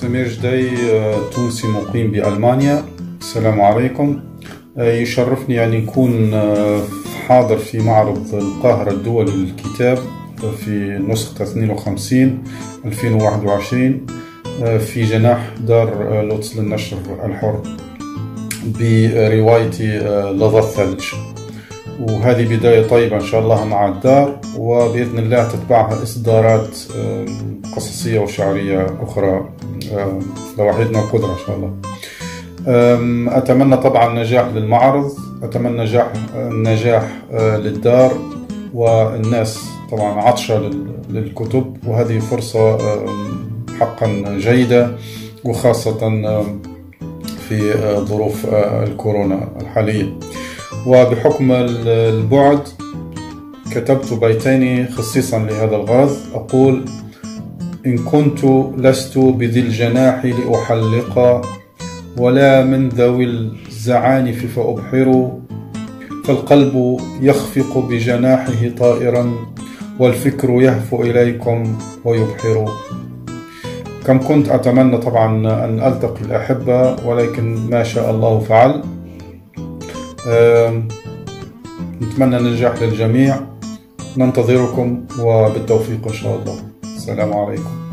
سمير جدي، تونسي مقيم بألمانيا. السلام عليكم. يشرفني أن يكون حاضر في معرض القاهرة الدولي للكتاب في نسخة 52/2021 في جناح دار لوتس للنشر الحر بروايتي لظى الثلج. وهذه بداية طيبة إن شاء الله مع الدار، وبإذن الله تتبعها إصدارات قصصية وشعرية أخرى لو وحدنا قدرة إن شاء الله. أتمنى طبعا نجاح للمعرض، أتمنى نجاح للدار، والناس طبعا عطشة للكتب، وهذه فرصة حقا جيدة، وخاصة في ظروف الكورونا الحالية. وبحكم البعد كتبت بيتين خصيصا لهذا الغرض. أقول: إن كنت لست بذي الجناح لأحلق، ولا من ذوي الزعانف فأبحر، فالقلب يخفق بجناحه طائرا، والفكر يهفو إليكم ويبحر. كم كنت أتمنى طبعا أن ألتقي الأحبة، ولكن ما شاء الله فعل. نتمنى النجاح للجميع، ننتظركم وبالتوفيق إن شاء الله. السلام عليكم.